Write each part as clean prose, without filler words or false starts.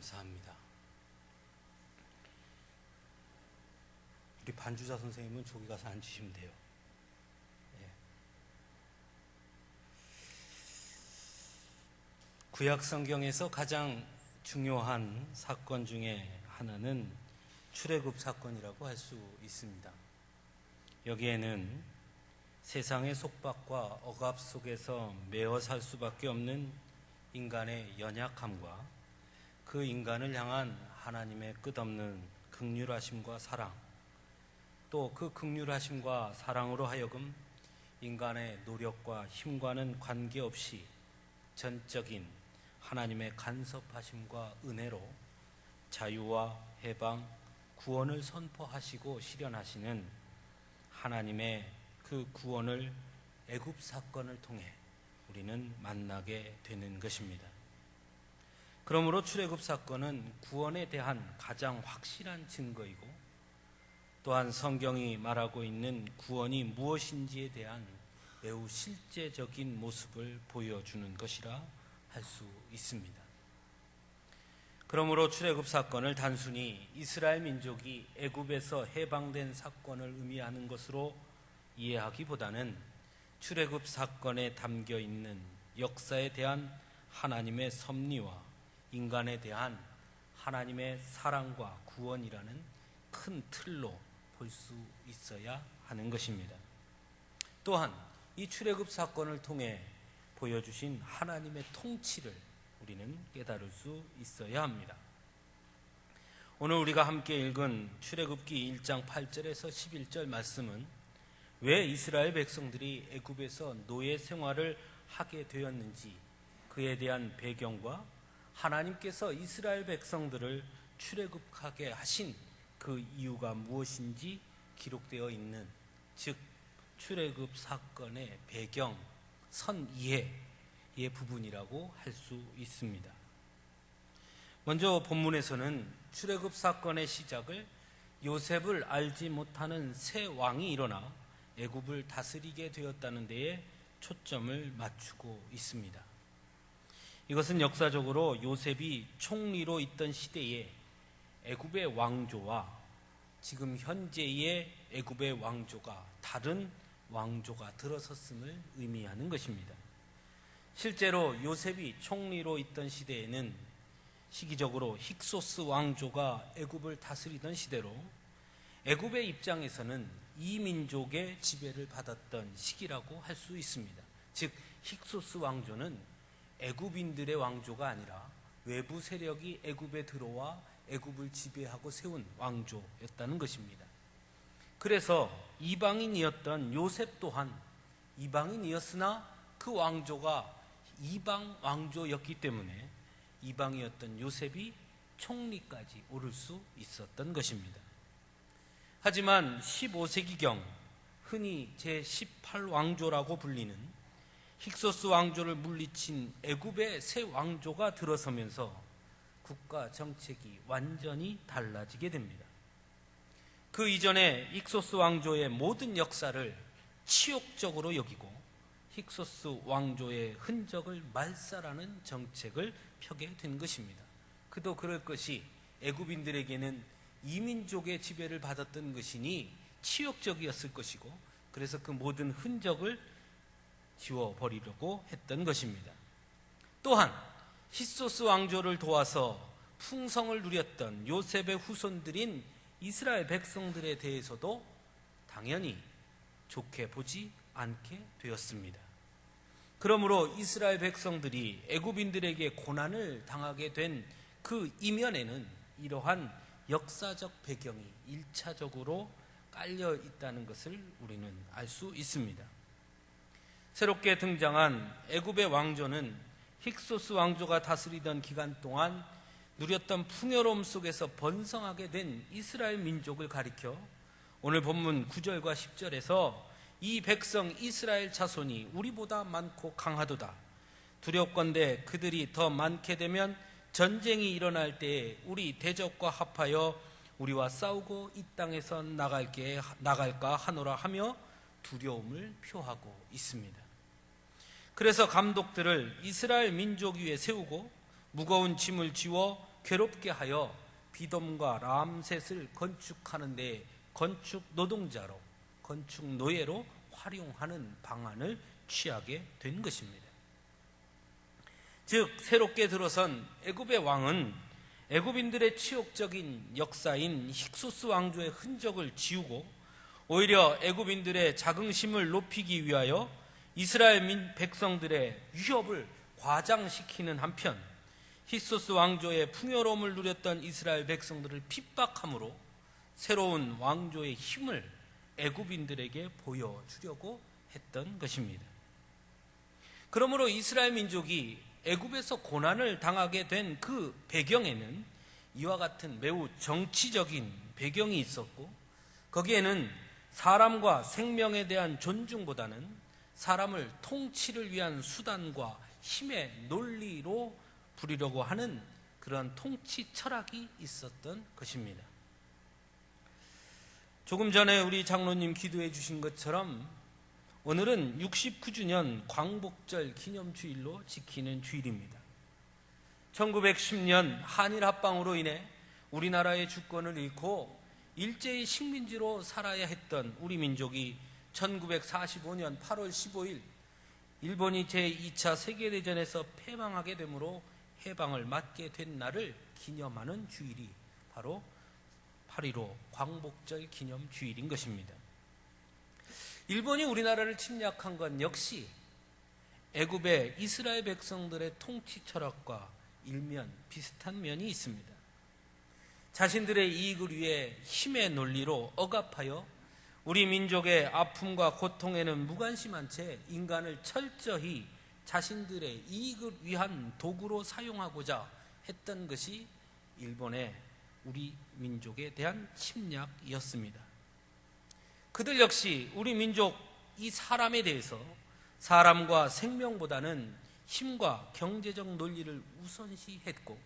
감사합니다. 우리 반주자 선생님은 저기 가서 앉으시면 돼요. 예. 구약 성경에서 가장 중요한 사건 중에 하나는 출애굽 사건이라고 할 수 있습니다. 여기에는 세상의 속박과 억압 속에서 매어 살 수밖에 없는 인간의 연약함과 그 인간을 향한 하나님의 끝없는 긍휼하심과 사랑, 또 그 긍휼하심과 사랑으로 하여금 인간의 노력과 힘과는 관계없이 전적인 하나님의 간섭하심과 은혜로 자유와 해방, 구원을 선포하시고 실현하시는 하나님의 그 구원을 애굽 사건을 통해 우리는 만나게 되는 것입니다. 그러므로 출애굽 사건은 구원에 대한 가장 확실한 증거이고, 또한 성경이 말하고 있는 구원이 무엇인지에 대한 매우 실제적인 모습을 보여주는 것이라 할 수 있습니다. 그러므로 출애굽 사건을 단순히 이스라엘 민족이 애굽에서 해방된 사건을 의미하는 것으로 이해하기보다는 출애굽 사건에 담겨 있는 역사에 대한 하나님의 섭리와 인간에 대한 하나님의 사랑과 구원이라는 큰 틀로 볼 수 있어야 하는 것입니다. 또한 이 출애굽 사건을 통해 보여주신 하나님의 통치를 우리는 깨달을 수 있어야 합니다. 오늘 우리가 함께 읽은 출애굽기 1장 8절에서 11절 말씀은 왜 이스라엘 백성들이 애굽에서 노예 생활을 하게 되었는지, 그에 대한 배경과 하나님께서 이스라엘 백성들을 출애굽하게 하신 그 이유가 무엇인지 기록되어 있는, 즉 출애굽 사건의 배경, 선이해의 부분이라고 할 수 있습니다. 먼저 본문에서는 출애굽 사건의 시작을 요셉을 알지 못하는 새 왕이 일어나 애굽을 다스리게 되었다는 데에 초점을 맞추고 있습니다. 이것은 역사적으로 요셉이 총리로 있던 시대에 애굽의 왕조와 지금 현재의 애굽의 왕조가 다른 왕조가 들어섰음을 의미하는 것입니다. 실제로 요셉이 총리로 있던 시대에는 시기적으로 힉소스 왕조가 애굽을 다스리던 시대로 애굽의 입장에서는 이 민족의 지배를 받았던 시기라고 할 수 있습니다. 즉 힉소스 왕조는 애굽인들의 왕조가 아니라 외부 세력이 애굽에 들어와 애굽을 지배하고 세운 왕조였다는 것입니다. 그래서 이방인이었던 요셉 또한 이방인이었으나 그 왕조가 이방 왕조였기 때문에 이방이었던 요셉이 총리까지 오를 수 있었던 것입니다. 하지만 15세기경 흔히 제18왕조라고 불리는 힉소스 왕조를 물리친 애굽의 새 왕조가 들어서면서 국가 정책이 완전히 달라지게 됩니다. 그 이전에 힉소스 왕조의 모든 역사를 치욕적으로 여기고 힉소스 왕조의 흔적을 말살하는 정책을 펴게 된 것입니다. 그도 그럴 것이 애굽인들에게는 이민족의 지배를 받았던 것이니 치욕적이었을 것이고, 그래서 그 모든 흔적을 지워버리려고 했던 것입니다. 또한 힉소스 왕조를 도와서 풍성을 누렸던 요셉의 후손들인 이스라엘 백성들에 대해서도 당연히 좋게 보지 않게 되었습니다. 그러므로 이스라엘 백성들이 애굽인들에게 고난을 당하게 된 그 이면에는 이러한 역사적 배경이 1차적으로 깔려 있다는 것을 우리는 알 수 있습니다. 새롭게 등장한 애굽의 왕조는 힉소스 왕조가 다스리던 기간 동안 누렸던 풍요로움 속에서 번성하게 된 이스라엘 민족을 가리켜 오늘 본문 9절과 10절에서 이 백성 이스라엘 자손이 우리보다 많고 강하도다. 두렵건대 그들이 더 많게 되면 전쟁이 일어날 때에 우리 대적과 합하여 우리와 싸우고 이 땅에서 나갈까 하노라 하며 두려움을 표하고 있습니다. 그래서 감독들을 이스라엘 민족 위에 세우고 무거운 짐을 지워 괴롭게 하여 비돔과 람셋을 건축하는 데 건축 노동자로, 건축 노예로 활용하는 방안을 취하게 된 것입니다. 즉 새롭게 들어선 애굽의 왕은 애굽인들의 치욕적인 역사인 힉소스 왕조의 흔적을 지우고 오히려 애굽인들의 자긍심을 높이기 위하여 이스라엘 백성들의 위협을 과장시키는 한편 힉소스 왕조의 풍요로움을 누렸던 이스라엘 백성들을 핍박함으로 새로운 왕조의 힘을 애굽인들에게 보여주려고 했던 것입니다. 그러므로 이스라엘 민족이 애굽에서 고난을 당하게 된 그 배경에는 이와 같은 매우 정치적인 배경이 있었고, 거기에는 사람과 생명에 대한 존중보다는 사람을 통치를 위한 수단과 힘의 논리로 부리려고 하는 그런 통치 철학이 있었던 것입니다. 조금 전에 우리 장로님 기도해 주신 것처럼 오늘은 69주년 광복절 기념주일로 지키는 주일입니다. 1910년 한일 합방으로 인해 우리나라의 주권을 잃고 일제히 식민지로 살아야 했던 우리 민족이 1945년 8월 15일 일본이 제2차 세계대전에서 패망하게 되므로 해방을 맞게 된 날을 기념하는 주일이 바로 8.15 광복절 기념주일인 것입니다. 일본이 우리나라를 침략한 건 역시 애굽의 이스라엘 백성들의 통치 철학과 일면 비슷한 면이 있습니다. 자신들의 이익을 위해 힘의 논리로 억압하여 우리 민족의 아픔과 고통에는 무관심한 채 인간을 철저히 자신들의 이익을 위한 도구로 사용하고자 했던 것이 일본의 우리 민족에 대한 침략이었습니다. 그들 역시 우리 민족 이 사람에 대해서 사람과 생명보다는 힘과 경제적 논리를 우선시했고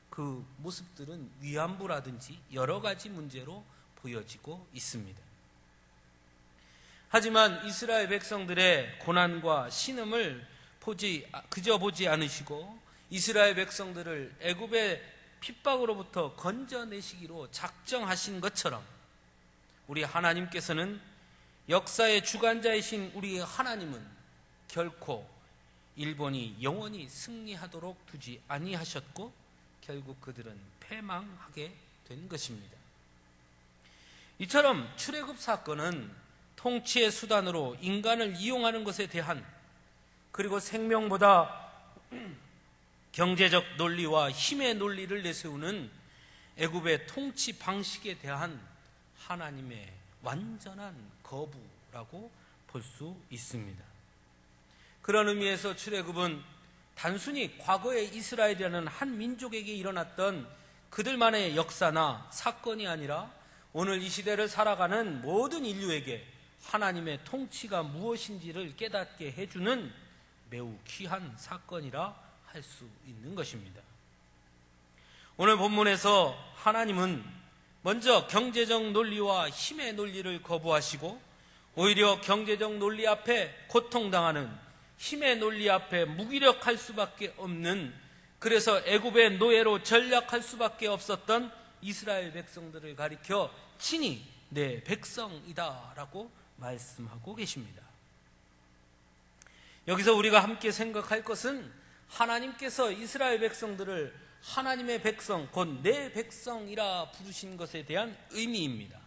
그 모습들은 위안부라든지 여러 가지 문제로 보여지고 있습니다. 하지만 이스라엘 백성들의 고난과 신음을 그저 보지 않으시고 이스라엘 백성들을 애굽의 핍박으로부터 건져내시기로 작정하신 것처럼 우리 하나님께서는 역사의 주관자이신 우리 하나님은 결코 일본이 영원히 승리하도록 두지 아니하셨고 결국 그들은 패망하게 된 것입니다. 이처럼 출애굽 사건은 통치의 수단으로 인간을 이용하는 것에 대한 그리고 생명보다 경제적 논리와 힘의 논리를 내세우는 애굽의 통치 방식에 대한 하나님의 완전한 거부라고 볼 수 있습니다. 그런 의미에서 출애굽은 단순히 과거의 이스라엘이라는 한 민족에게 일어났던 그들만의 역사나 사건이 아니라 오늘 이 시대를 살아가는 모든 인류에게 하나님의 통치가 무엇인지를 깨닫게 해주는 매우 귀한 사건이라 할 수 있는 것입니다. 오늘 본문에서 하나님은 먼저 경제적 논리와 힘의 논리를 거부하시고 오히려 경제적 논리 앞에 고통당하는 힘의 논리 앞에 무기력할 수밖에 없는, 그래서 애굽의 노예로 전락할 수밖에 없었던 이스라엘 백성들을 가리켜 친히 내 백성이다라고 말씀하고 계십니다. 여기서 우리가 함께 생각할 것은 하나님께서 이스라엘 백성들을 하나님의 백성, 곧 내 백성이라 부르신 것에 대한 의미입니다.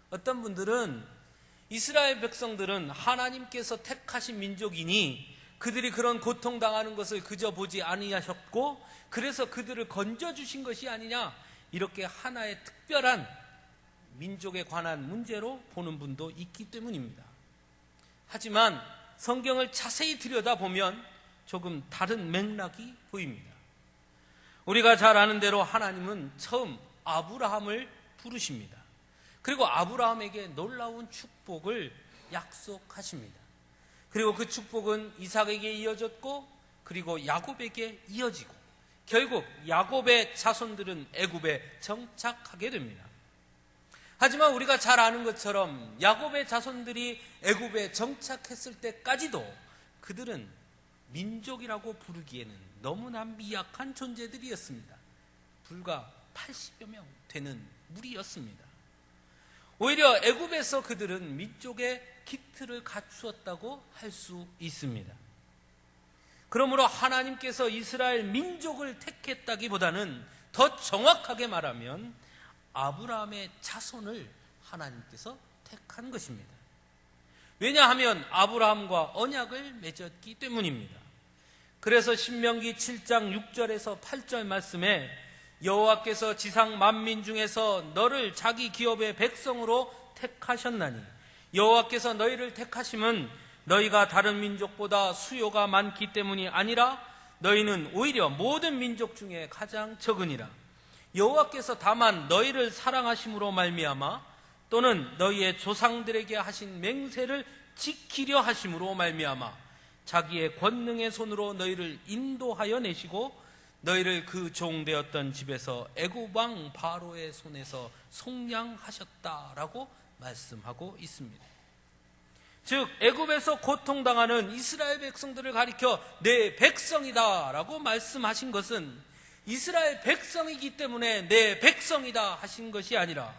어떤 분들은 이스라엘 백성들은 하나님께서 택하신 민족이니 그들이 그런 고통당하는 것을 그저 보지 아니하셨고 그래서 그들을 건져주신 것이 아니냐, 이렇게 하나의 특별한 민족에 관한 문제로 보는 분도 있기 때문입니다. 하지만 성경을 자세히 들여다보면 조금 다른 맥락이 보입니다. 우리가 잘 아는 대로 하나님은 처음 아브라함을 부르십니다. 그리고 아브라함에게 놀라운 축복을 약속하십니다. 그리고 그 축복은 이삭에게 이어졌고 그리고 야곱에게 이어지고 결국 야곱의 자손들은 애굽에 정착하게 됩니다. 하지만 우리가 잘 아는 것처럼 야곱의 자손들이 애굽에 정착했을 때까지도 그들은 민족이라고 부르기에는 너무나 미약한 존재들이었습니다. 불과 80여 명 되는 무리였습니다. 오히려 애굽에서 그들은 민족의 기틀을 갖추었다고 할 수 있습니다. 그러므로 하나님께서 이스라엘 민족을 택했다기보다는 더 정확하게 말하면 아브라함의 자손을 하나님께서 택한 것입니다. 왜냐하면 아브라함과 언약을 맺었기 때문입니다. 그래서 신명기 7장 6절에서 8절 말씀에 여호와께서 지상 만민 중에서 너를 자기 기업의 백성으로 택하셨나니 여호와께서 너희를 택하심은 너희가 다른 민족보다 수요가 많기 때문이 아니라 너희는 오히려 모든 민족 중에 가장 적으니라. 여호와께서 다만 너희를 사랑하심으로 말미암아 또는 너희의 조상들에게 하신 맹세를 지키려 하심으로 말미암아 자기의 권능의 손으로 너희를 인도하여 내시고 너희를 그 종되었던 집에서 애굽 왕 바로의 손에서 속량하셨다라고 말씀하고 있습니다. 즉 애굽에서 고통당하는 이스라엘 백성들을 가리켜 내 백성이다 라고 말씀하신 것은 이스라엘 백성이기 때문에 내 백성이다 하신 것이 아니라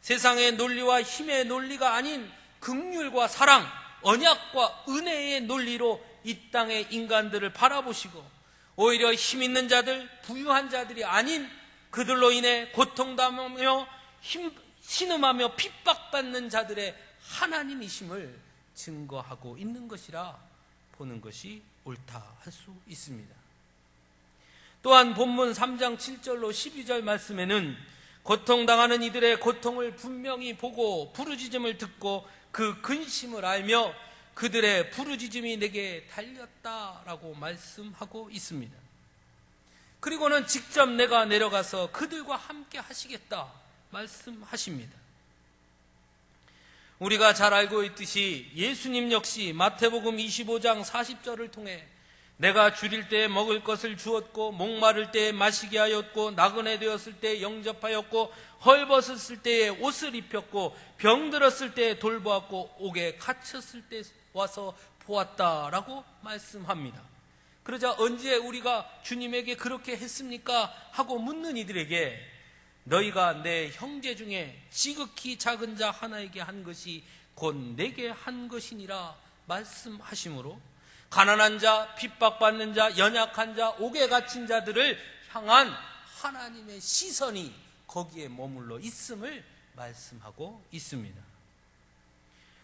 세상의 논리와 힘의 논리가 아닌 긍휼과 사랑, 언약과 은혜의 논리로 이 땅의 인간들을 바라보시고 오히려 힘 있는 자들, 부유한 자들이 아닌 그들로 인해 고통당하며 신음하며 핍박받는 자들의 하나님이심을 증거하고 있는 것이라 보는 것이 옳다 할 수 있습니다. 또한 본문 3장 7절로 12절 말씀에는 고통당하는 이들의 고통을 분명히 보고 부르짖음을 듣고 그 근심을 알며 그들의 부르짖음이 내게 달렸다라고 말씀하고 있습니다. 그리고는 직접 내가 내려가서 그들과 함께 하시겠다 말씀하십니다. 우리가 잘 알고 있듯이 예수님 역시 마태복음 25장 40절을 통해 내가 줄일 때에 먹을 것을 주었고 목마를 때에 마시게 하였고 나그네 되었을 때에 영접하였고 헐벗었을 때에 옷을 입혔고 병들었을 때에 돌보았고 옥에 갇혔을 때 와서 보았다라고 말씀합니다. 그러자 언제 우리가 주님에게 그렇게 했습니까? 하고 묻는 이들에게 너희가 내 형제 중에 지극히 작은 자 하나에게 한 것이 곧 내게 한 것이니라 말씀하시므로 가난한 자, 핍박받는 자, 연약한 자, 옥에 갇힌 자들을 향한 하나님의 시선이 거기에 머물러 있음을 말씀하고 있습니다.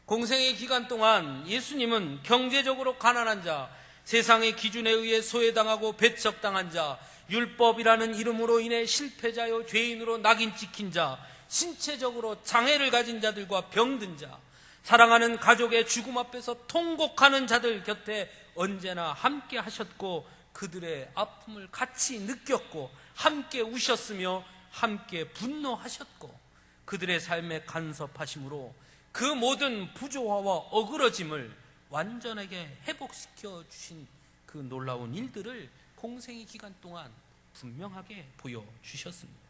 공생의 기간 동안 예수님은 경제적으로 가난한 자, 세상의 기준에 의해 소외당하고 배척당한 자, 율법이라는 이름으로 인해 실패자요 죄인으로 낙인 찍힌 자, 신체적으로 장애를 가진 자들과 병든 자, 사랑하는 가족의 죽음 앞에서 통곡하는 자들 곁에 언제나 함께 하셨고 그들의 아픔을 같이 느꼈고 함께 우셨으며 함께 분노하셨고 그들의 삶에 간섭하심으로 그 모든 부조화와 어그러짐을 완전하게 회복시켜 주신 그 놀라운 일들을 공생의 기간 동안 분명하게 보여주셨습니다.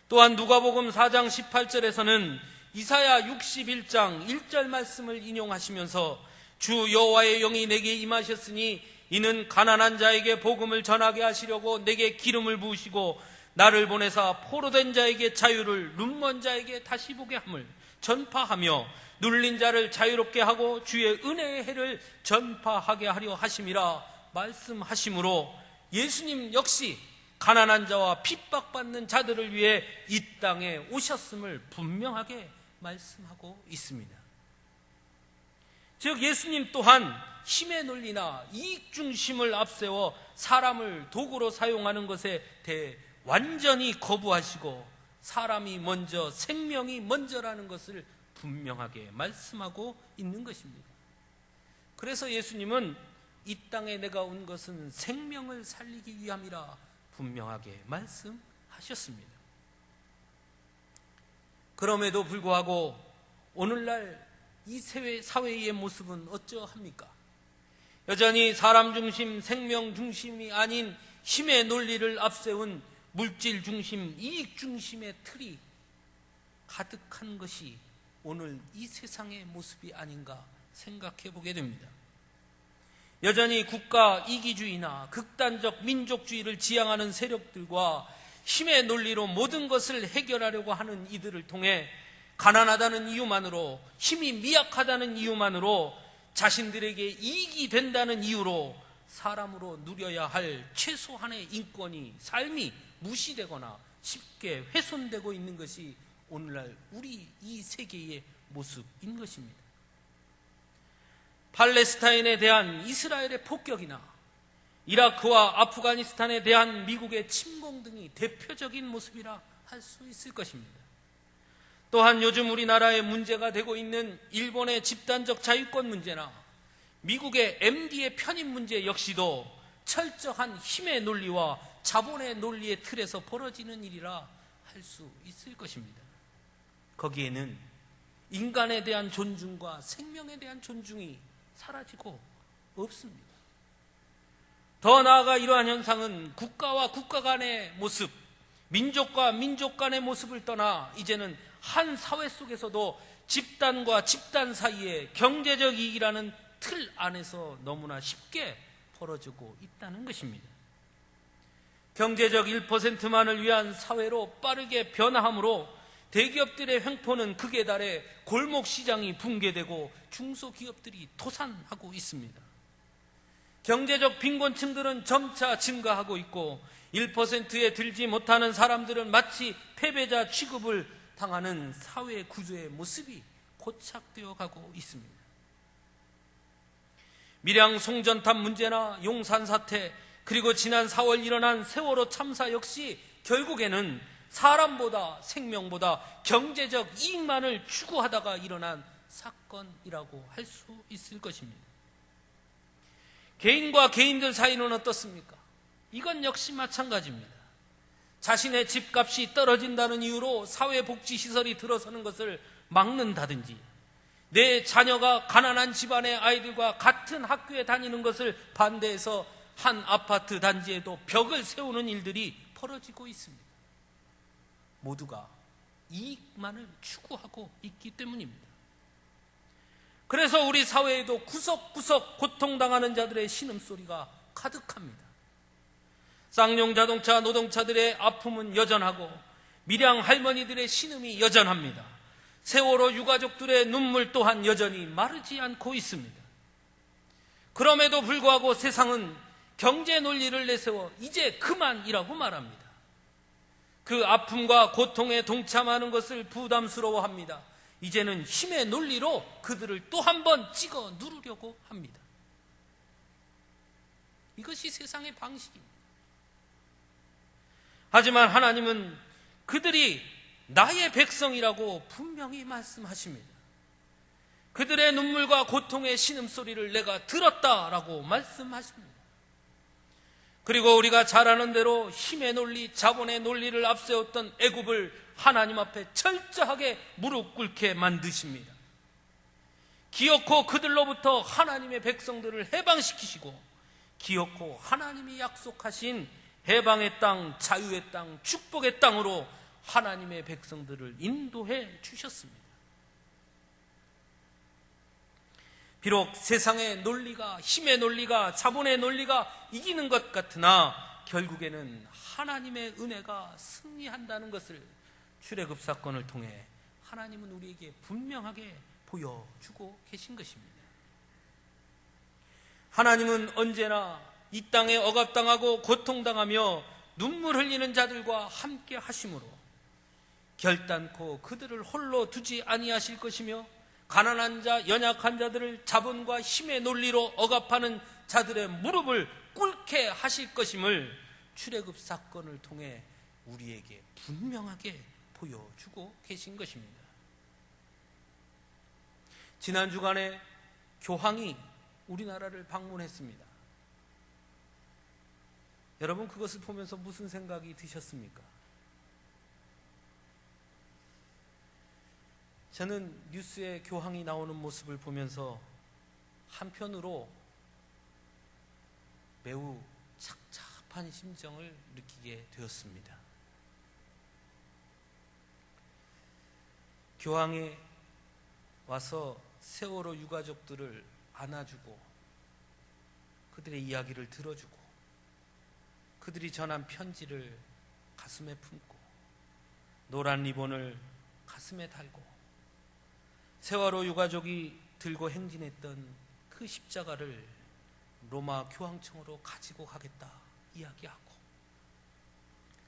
또한 누가복음 4장 18절에서는 이사야 61장 1절 말씀을 인용하시면서 주 여호와의 영이 내게 임하셨으니 이는 가난한 자에게 복음을 전하게 하시려고 내게 기름을 부으시고 나를 보내사 포로된 자에게 자유를 눈먼 자에게 다시 보게 함을 전파하며 눌린 자를 자유롭게 하고 주의 은혜의 해를 전파하게 하려 하심이라 말씀하시므로 예수님 역시 가난한 자와 핍박받는 자들을 위해 이 땅에 오셨음을 분명하게 말씀하고 있습니다. 즉 예수님 또한 힘의 논리나 이익 중심을 앞세워 사람을 도구로 사용하는 것에 대해 완전히 거부하시고 사람이 먼저 생명이 먼저라는 것을 분명하게 말씀하고 있는 것입니다. 그래서 예수님은 이 땅에 내가 온 것은 생명을 살리기 위함이라 분명하게 말씀하셨습니다. 그럼에도 불구하고 오늘날 이 사회의 모습은 어쩌합니까? 여전히 사람 중심, 생명 중심이 아닌 힘의 논리를 앞세운 물질 중심, 이익 중심의 틀이 가득한 것이 오늘 이 세상의 모습이 아닌가 생각해 보게 됩니다. 여전히 국가 이기주의나 극단적 민족주의를 지향하는 세력들과 힘의 논리로 모든 것을 해결하려고 하는 이들을 통해 가난하다는 이유만으로, 힘이 미약하다는 이유만으로, 자신들에게 이익이 된다는 이유로 사람으로 누려야 할 최소한의 인권이, 삶이 무시되거나 쉽게 훼손되고 있는 것이 오늘날 우리 이 세계의 모습인 것입니다. 팔레스타인에 대한 이스라엘의 폭격이나 이라크와 아프가니스탄에 대한 미국의 침공 등이 대표적인 모습이라 할 수 있을 것입니다. 또한 요즘 우리나라에 문제가 되고 있는 일본의 집단적 자유권 문제나 미국의 MD의 편입 문제 역시도 철저한 힘의 논리와 자본의 논리의 틀에서 벌어지는 일이라 할 수 있을 것입니다. 거기에는 인간에 대한 존중과 생명에 대한 존중이 사라지고 없습니다. 더 나아가 이러한 현상은 국가와 국가 간의 모습, 민족과 민족 간의 모습을 떠나 이제는 한 사회 속에서도 집단과 집단 사이에 경제적 이익이라는 틀 안에서 너무나 쉽게 벌어지고 있다는 것입니다. 경제적 1%만을 위한 사회로 빠르게 변화하므로 대기업들의 횡포는 극에 달해 골목시장이 붕괴되고 중소기업들이 도산하고 있습니다. 경제적 빈곤층들은 점차 증가하고 있고 1%에 들지 못하는 사람들은 마치 패배자 취급을 당하는 사회 구조의 모습이 고착되어 가고 있습니다. 밀양 송전탑 문제나 용산 사태, 그리고 지난 4월 일어난 세월호 참사 역시 결국에는 사람보다 생명보다 경제적 이익만을 추구하다가 일어난 사건이라고 할 수 있을 것입니다. 개인과 개인들 사이는 어떻습니까? 이건 역시 마찬가지입니다. 자신의 집값이 떨어진다는 이유로 사회복지시설이 들어서는 것을 막는다든지, 내 자녀가 가난한 집안의 아이들과 같은 학교에 다니는 것을 반대해서 한 아파트 단지에도 벽을 세우는 일들이 벌어지고 있습니다. 모두가 이익만을 추구하고 있기 때문입니다. 그래서 우리 사회에도 구석구석 고통당하는 자들의 신음소리가 가득합니다. 쌍용 자동차 노동자들의 아픔은 여전하고 밀양 할머니들의 신음이 여전합니다. 세월호 유가족들의 눈물 또한 여전히 마르지 않고 있습니다. 그럼에도 불구하고 세상은 경제 논리를 내세워 이제 그만이라고 말합니다. 그 아픔과 고통에 동참하는 것을 부담스러워합니다. 이제는 힘의 논리로 그들을 또 한 번 찍어 누르려고 합니다. 이것이 세상의 방식입니다. 하지만 하나님은 그들이 나의 백성이라고 분명히 말씀하십니다. 그들의 눈물과 고통의 신음소리를 내가 들었다라고 말씀하십니다. 그리고 우리가 잘 아는 대로 힘의 논리, 자본의 논리를 앞세웠던 애굽을 하나님 앞에 철저하게 무릎 꿇게 만드십니다. 기어코 그들로부터 하나님의 백성들을 해방시키시고, 기어코 하나님이 약속하신 해방의 땅, 자유의 땅, 축복의 땅으로 하나님의 백성들을 인도해 주셨습니다. 비록 세상의 논리가, 힘의 논리가, 자본의 논리가 이기는 것 같으나 결국에는 하나님의 은혜가 승리한다는 것을 출애굽 사건을 통해 하나님은 우리에게 분명하게 보여주고 계신 것입니다. 하나님은 언제나 이 땅에 억압당하고 고통당하며 눈물 흘리는 자들과 함께 하심으로 결단코 그들을 홀로 두지 아니하실 것이며, 가난한 자, 연약한 자들을 자본과 힘의 논리로 억압하는 자들의 무릎을 꿇게 하실 것임을 출애굽 사건을 통해 우리에게 분명하게 보여주고 계신 것입니다. 지난 주간에 교황이 우리나라를 방문했습니다. 여러분, 그것을 보면서 무슨 생각이 드셨습니까? 저는 뉴스에 교황이 나오는 모습을 보면서 한편으로 매우 착잡한 심정을 느끼게 되었습니다. 교황이 와서 세월호 유가족들을 안아주고 그들의 이야기를 들어주고 그들이 전한 편지를 가슴에 품고 노란 리본을 가슴에 달고 세월호 유가족이 들고 행진했던 그 십자가를 로마 교황청으로 가지고 가겠다 이야기하고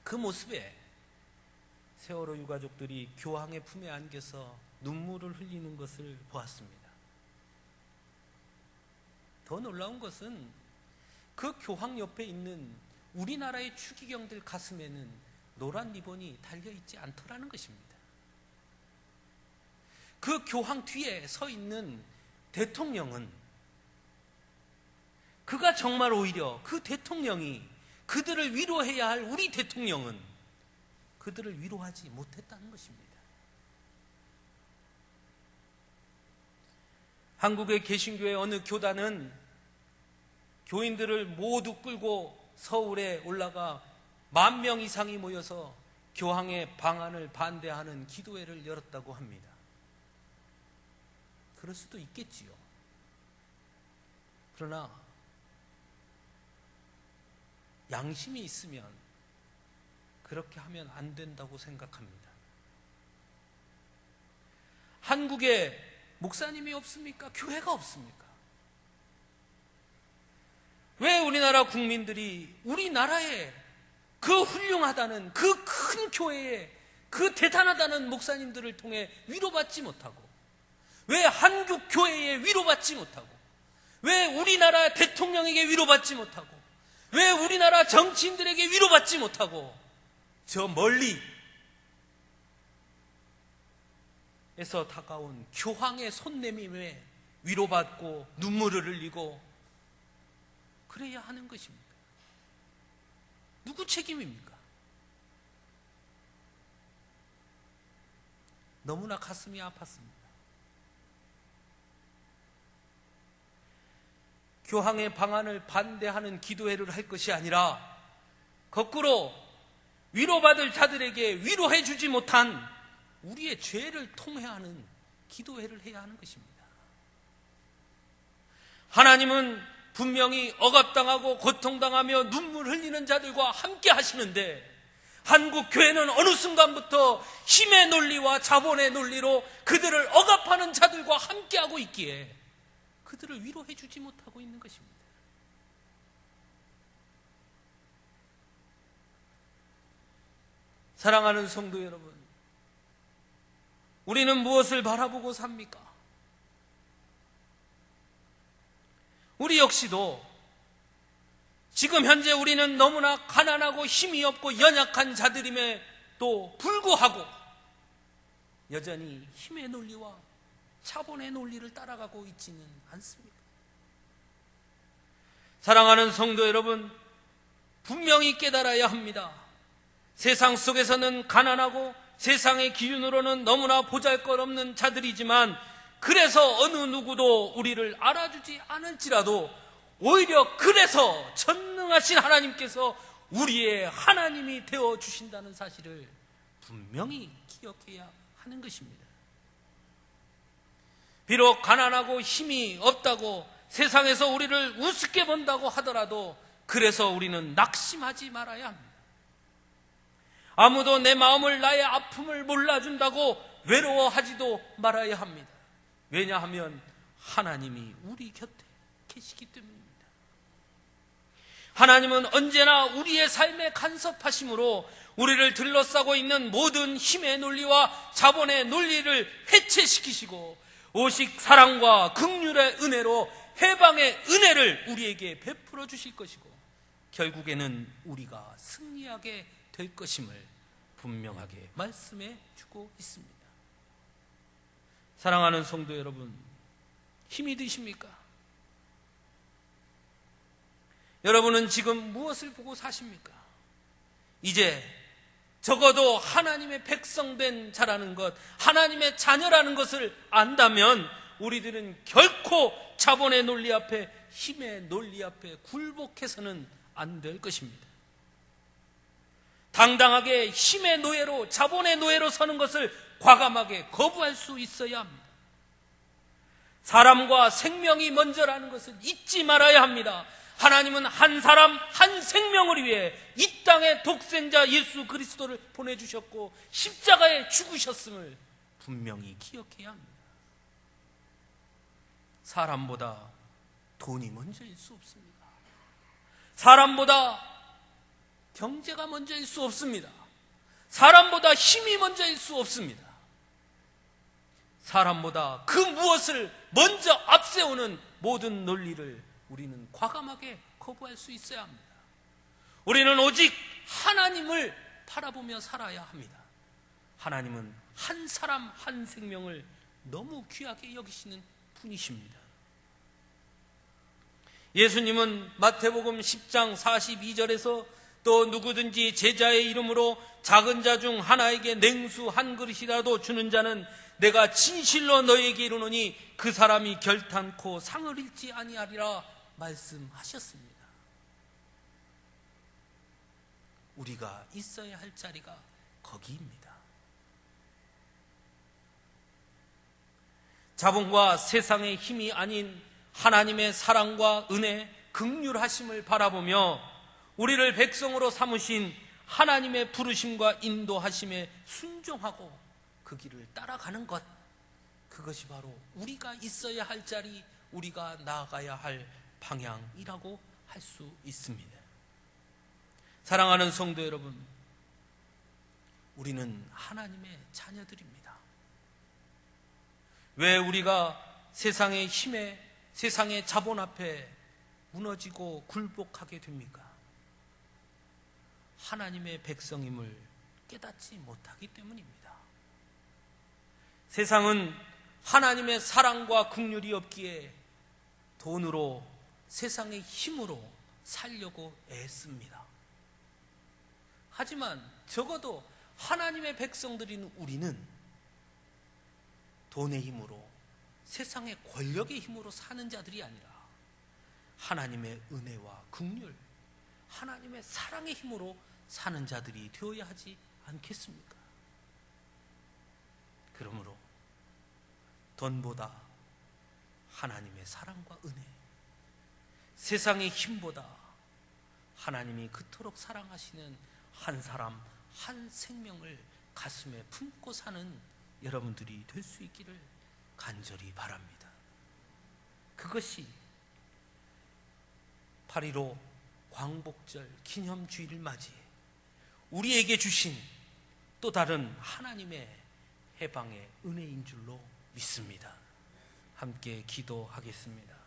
그 모습에 세월호 유가족들이 교황의 품에 안겨서 눈물을 흘리는 것을 보았습니다. 더 놀라운 것은 그 교황 옆에 있는 우리나라의 추기경들 가슴에는 노란 리본이 달려있지 않더라는 것입니다. 그 교황 뒤에 서 있는 대통령은 그가 정말 오히려 그 대통령이 그들을 위로해야 할 우리 대통령은 그들을 위로하지 못했다는 것입니다. 한국의 개신교의 어느 교단은 교인들을 모두 끌고 서울에 올라가 10,000명 이상이 모여서 교황의 방안을 반대하는 기도회를 열었다고 합니다. 그럴 수도 있겠지요. 그러나 양심이 있으면 그렇게 하면 안 된다고 생각합니다. 한국에 목사님이 없습니까? 교회가 없습니까? 왜 우리나라 국민들이 우리나라에 그 훌륭하다는 그 큰 교회에 그 대단하다는 목사님들을 통해 위로받지 못하고 왜 한국 교회에 위로받지 못하고 왜 우리나라 대통령에게 위로받지 못하고 왜 우리나라 정치인들에게 위로받지 못하고 저 멀리 에서 다가온 교황의 손내밈에 위로받고 눈물을 흘리고 그래야 하는 것입니까? 누구 책임입니까? 너무나 가슴이 아팠습니다. 교황의 방안을 반대하는 기도회를 할 것이 아니라 거꾸로 위로받을 자들에게 위로해 주지 못한 우리의 죄를 통회하는 기도회를 해야 하는 것입니다. 하나님은 분명히 억압당하고 고통당하며 눈물 흘리는 자들과 함께 하시는데 한국 교회는 어느 순간부터 힘의 논리와 자본의 논리로 그들을 억압하는 자들과 함께하고 있기에 그들을 위로해 주지 못하고 있는 것입니다. 사랑하는 성도 여러분, 우리는 무엇을 바라보고 삽니까? 우리 역시도 지금 현재 우리는 너무나 가난하고 힘이 없고 연약한 자들임에도 불구하고 여전히 힘의 논리와 자본의 논리를 따라가고 있지는 않습니다. 사랑하는 성도 여러분, 분명히 깨달아야 합니다. 세상 속에서는 가난하고 세상의 기준으로는 너무나 보잘것없는 자들이지만 그래서 어느 누구도 우리를 알아주지 않을지라도 오히려 그래서 전능하신 하나님께서 우리의 하나님이 되어주신다는 사실을 분명히 기억해야 하는 것입니다. 비록 가난하고 힘이 없다고 세상에서 우리를 우습게 본다고 하더라도 그래서 우리는 낙심하지 말아야 합니다. 아무도 내 마음을 나의 아픔을 몰라준다고 외로워하지도 말아야 합니다. 왜냐하면 하나님이 우리 곁에 계시기 때문입니다. 하나님은 언제나 우리의 삶에 간섭하심으로 우리를 둘러싸고 있는 모든 힘의 논리와 자본의 논리를 해체시키시고 오직 사랑과 긍휼의 은혜로 해방의 은혜를 우리에게 베풀어 주실 것이고 결국에는 우리가 승리하게 될 것임을 분명하게 말씀해 주고 있습니다. 사랑하는 성도 여러분, 힘이 드십니까? 여러분은 지금 무엇을 보고 사십니까? 이제 적어도 하나님의 백성된 자라는 것, 하나님의 자녀라는 것을 안다면 우리들은 결코 자본의 논리 앞에, 힘의 논리 앞에 굴복해서는 안 될 것입니다. 당당하게 힘의 노예로, 자본의 노예로 서는 것을 과감하게 거부할 수 있어야 합니다. 사람과 생명이 먼저라는 것을 잊지 말아야 합니다. 하나님은 한 사람 한 생명을 위해 이 땅에 독생자 예수 그리스도를 보내주셨고 십자가에 죽으셨음을 분명히 기억해야 합니다. 사람보다 돈이 먼저일 수 없습니다. 사람보다 경제가 먼저일 수 없습니다. 사람보다 힘이 먼저일 수 없습니다. 사람보다 그 무엇을 먼저 앞세우는 모든 논리를 우리는 과감하게 거부할 수 있어야 합니다. 우리는 오직 하나님을 바라보며 살아야 합니다. 하나님은 한 사람 한 생명을 너무 귀하게 여기시는 분이십니다. 예수님은 마태복음 10장 42절에서 또 누구든지 제자의 이름으로 작은 자 중 하나에게 냉수 한 그릇이라도 주는 자는 내가 진실로 너희에게 이르노니 그 사람이 결탄코 상을 잃지 아니하리라 말씀하셨습니다. 우리가 있어야 할 자리가 거기입니다. 자본과 세상의 힘이 아닌 하나님의 사랑과 은혜, 긍휼하심을 바라보며 우리를 백성으로 삼으신 하나님의 부르심과 인도하심에 순종하고 그 길을 따라가는 것, 그것이 바로 우리가 있어야 할 자리, 우리가 나아가야 할 방향이라고 할 수 있습니다. 사랑하는 성도 여러분, 우리는 하나님의 자녀들입니다. 왜 우리가 세상의 힘에, 세상의 자본 앞에 무너지고 굴복하게 됩니까? 하나님의 백성임을 깨닫지 못하기 때문입니다. 세상은 하나님의 사랑과 긍휼이 없기에 돈으로, 세상의 힘으로 살려고 애씁니다. 하지만 적어도 하나님의 백성들인 우리는 돈의 힘으로, 세상의 권력의 힘으로 사는 자들이 아니라 하나님의 은혜와 긍휼, 하나님의 사랑의 힘으로 사는 자들이 되어야 하지 않겠습니까? 그러므로 돈보다 하나님의 사랑과 은혜, 세상의 힘보다 하나님이 그토록 사랑하시는 한 사람, 한 생명을 가슴에 품고 사는 여러분들이 될 수 있기를 간절히 바랍니다. 그것이 8.15 광복절 기념주의를 맞이해 우리에게 주신 또 다른 하나님의 해방의 은혜인 줄로 믿습니다. 함께 기도하겠습니다.